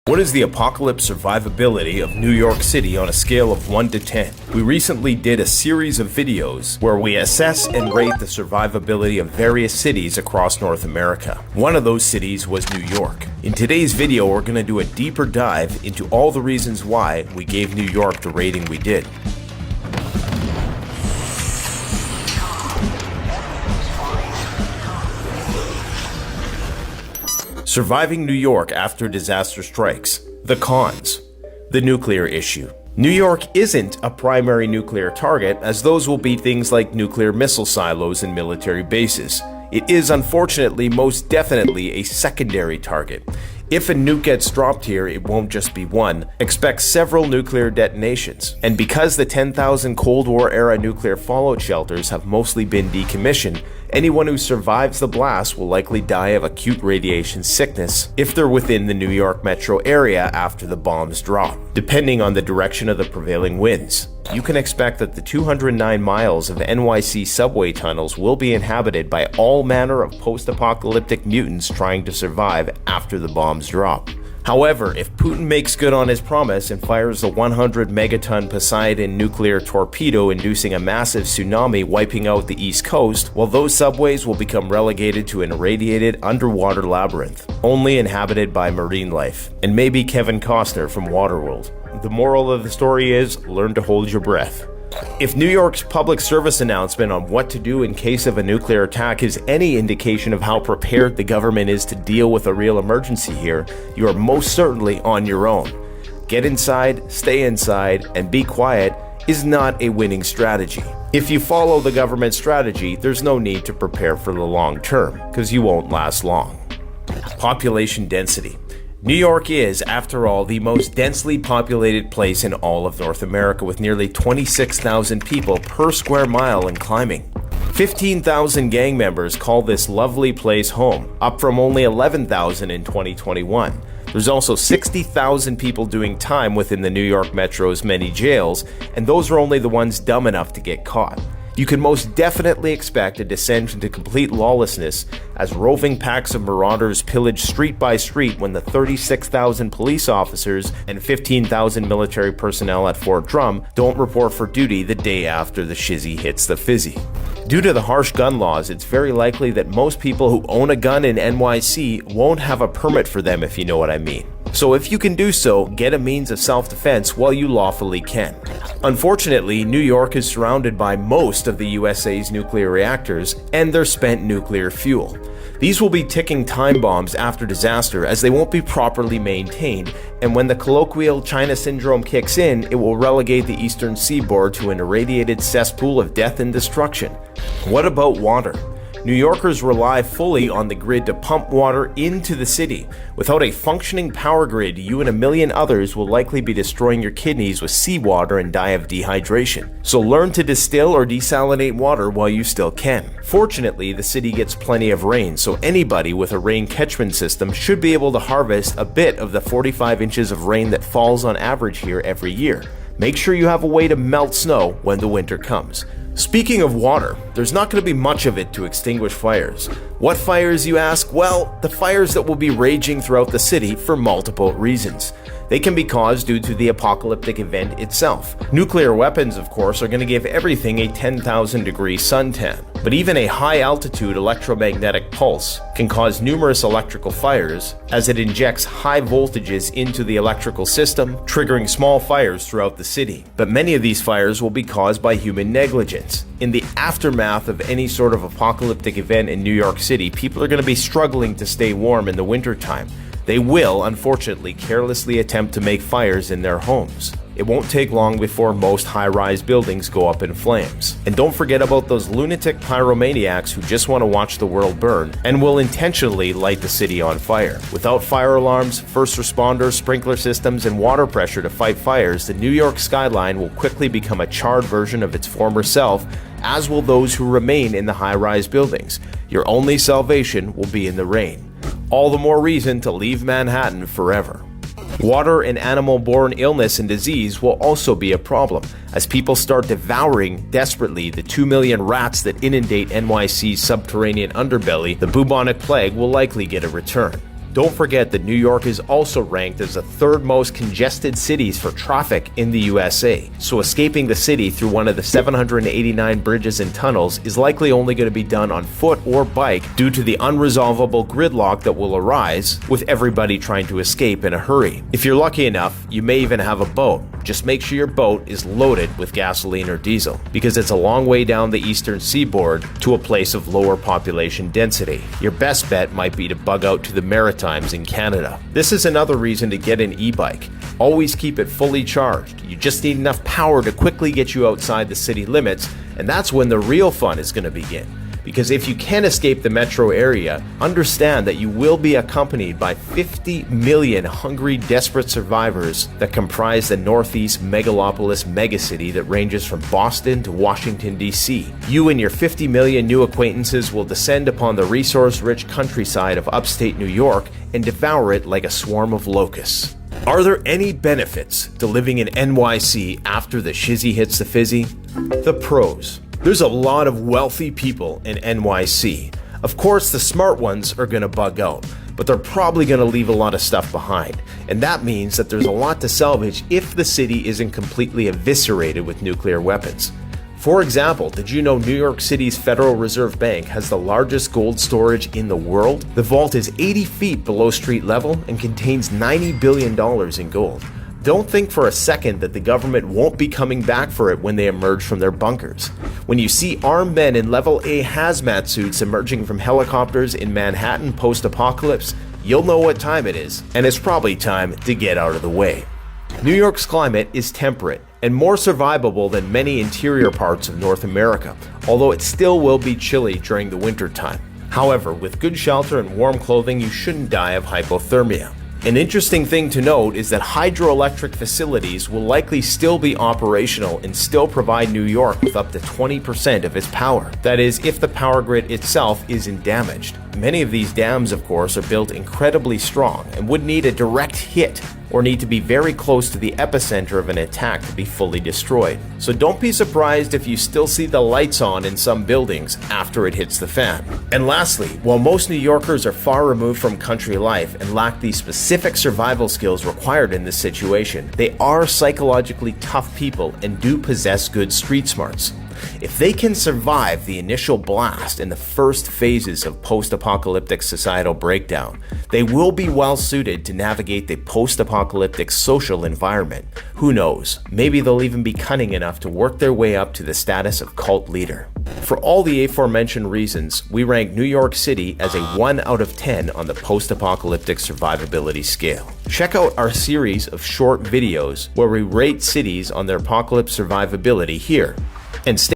What is the apocalypse survivability of New York City on a scale of 1 to 10? We recently did a series of videos where we assess and rate the survivability of various cities across North America. One of those cities was New York. In today's video, we're going to do a deeper dive into all the reasons why we gave New York the rating we did. Surviving New York after disaster strikes. The cons. The nuclear issue. New York isn't a primary nuclear target, as those will be things like nuclear missile silos and military bases. It is unfortunately most definitely a secondary target. If a nuke gets dropped here, it won't just be one. Expect several nuclear detonations. And because the 10,000 Cold War era nuclear fallout shelters have mostly been decommissioned, anyone who survives the blast will likely die of acute radiation sickness if they're within the New York metro area after the bombs drop, depending on the direction of the prevailing winds. You can expect that the 209 miles of NYC subway tunnels will be inhabited by all manner of post-apocalyptic mutants trying to survive after the bombs drop. However, if Putin makes good on his promise and fires the 100 megaton Poseidon nuclear torpedo inducing a massive tsunami wiping out the East Coast, well, those subways will become relegated to an irradiated underwater labyrinth, only inhabited by marine life, and maybe Kevin Costner from Waterworld. The moral of the story is, learn to hold your breath. If New York's public service announcement on what to do in case of a nuclear attack is any indication of how prepared the government is to deal with a real emergency here, you are most certainly on your own. Get inside, stay inside, and be quiet is not a winning strategy. If you follow the government strategy, there's no need to prepare for the long term, because you won't last long. Population density. New York is, after all, the most densely populated place in all of North America, with nearly 26,000 people per square mile and climbing. 15,000 gang members call this lovely place home, up from only 11,000 in 2021. There's also 60,000 people doing time within the New York Metro's many jails, and those are only the ones dumb enough to get caught. You can most definitely expect a descent into complete lawlessness as roving packs of marauders pillage street by street when the 36,000 police officers and 15,000 military personnel at Fort Drum don't report for duty the day after the shizzy hits the fizzy. Due to the harsh gun laws, it's very likely that most people who own a gun in NYC won't have a permit for them, if you know what I mean. So if you can do so, get a means of self-defense while you lawfully can. Unfortunately, New York is surrounded by most of the USA's nuclear reactors and their spent nuclear fuel. These will be ticking time bombs after disaster, as they won't be properly maintained, and when the colloquial China syndrome kicks in, it will relegate the eastern seaboard to an irradiated cesspool of death and destruction. What about water? New Yorkers rely fully on the grid to pump water into the city. Without a functioning power grid, you and a million others will likely be destroying your kidneys with seawater and die of dehydration. So learn to distill or desalinate water while you still can. Fortunately, the city gets plenty of rain, so anybody with a rain catchment system should be able to harvest a bit of the 45 inches of rain that falls on average here every year. Make sure you have a way to melt snow when the winter comes. Speaking of water, there's not going to be much of it to extinguish fires. What fires, you ask? Well, the fires that will be raging throughout the city for multiple reasons. They can be caused due to the apocalyptic event itself. Nuclear weapons, of course, are going to give everything a 10,000-degree suntan. But even a high-altitude electromagnetic pulse can cause numerous electrical fires, as it injects high voltages into the electrical system, triggering small fires throughout the city. But many of these fires will be caused by human negligence. In the aftermath of any sort of apocalyptic event in New York City, people are going to be struggling to stay warm in the wintertime. They will, unfortunately, carelessly attempt to make fires in their homes. It won't take long before most high-rise buildings go up in flames. And don't forget about those lunatic pyromaniacs who just want to watch the world burn and will intentionally light the city on fire. Without fire alarms, first responders, sprinkler systems, and water pressure to fight fires, the New York skyline will quickly become a charred version of its former self, as will those who remain in the high-rise buildings. Your only salvation will be in the rain. All the more reason to leave Manhattan forever. Water and animal-borne illness and disease will also be a problem, as people start devouring desperately the 2 million rats that inundate NYC's subterranean underbelly. The bubonic plague will likely get a return. Don't forget that New York is also ranked as the third most congested cities for traffic in the USA, so escaping the city through one of the 789 bridges and tunnels is likely only going to be done on foot or bike due to the unresolvable gridlock that will arise with everybody trying to escape in a hurry. If you're lucky enough, you may even have a boat. Just make sure your boat is loaded with gasoline or diesel, because it's a long way down the eastern seaboard to a place of lower population density. Your best bet might be to bug out to the Maritimes in Canada. This is another reason to get an e-bike. Always keep it fully charged. You just need enough power to quickly get you outside the city limits, and that's when the real fun is going to begin. Because if you can escape the metro area, understand that you will be accompanied by 50 million hungry, desperate survivors that comprise the Northeast megalopolis megacity that ranges from Boston to Washington, D.C. You and your 50 million new acquaintances will descend upon the resource-rich countryside of upstate New York and devour it like a swarm of locusts. Are there any benefits to living in NYC after the shizzy hits the fizzy? The pros. There's a lot of wealthy people in NYC. Of course, the smart ones are going to bug out, but they're probably going to leave a lot of stuff behind. And that means that there's a lot to salvage if the city isn't completely eviscerated with nuclear weapons. For example, did you know New York City's Federal Reserve Bank has the largest gold storage in the world? The vault is 80 feet below street level and contains $90 billion in gold. Don't think for a second that the government won't be coming back for it when they emerge from their bunkers. When you see armed men in level A hazmat suits emerging from helicopters in Manhattan post-apocalypse, you'll know what time it is, and it's probably time to get out of the way. New York's climate is temperate and more survivable than many interior parts of North America, although it still will be chilly during the winter time. However, with good shelter and warm clothing, you shouldn't die of hypothermia. An interesting thing to note is that hydroelectric facilities will likely still be operational and still provide New York with up to 20% of its power. That is, if the power grid itself isn't damaged. Many of these dams, of course, are built incredibly strong and would need a direct hit or need to be very close to the epicenter of an attack to be fully destroyed. So don't be surprised if you still see the lights on in some buildings after it hits the fan. And lastly, while most New Yorkers are far removed from country life and lack the specific survival skills required in this situation, they are psychologically tough people and do possess good street smarts. If they can survive the initial blast in the first phases of post-apocalyptic societal breakdown, they will be well suited to navigate the post-apocalyptic social environment. Who knows, maybe they'll even be cunning enough to work their way up to the status of cult leader. For all the aforementioned reasons, we rank New York City as a 1 out of 10 on the post-apocalyptic survivability scale. Check out our series of short videos where we rate cities on their apocalypse survivability here. And stay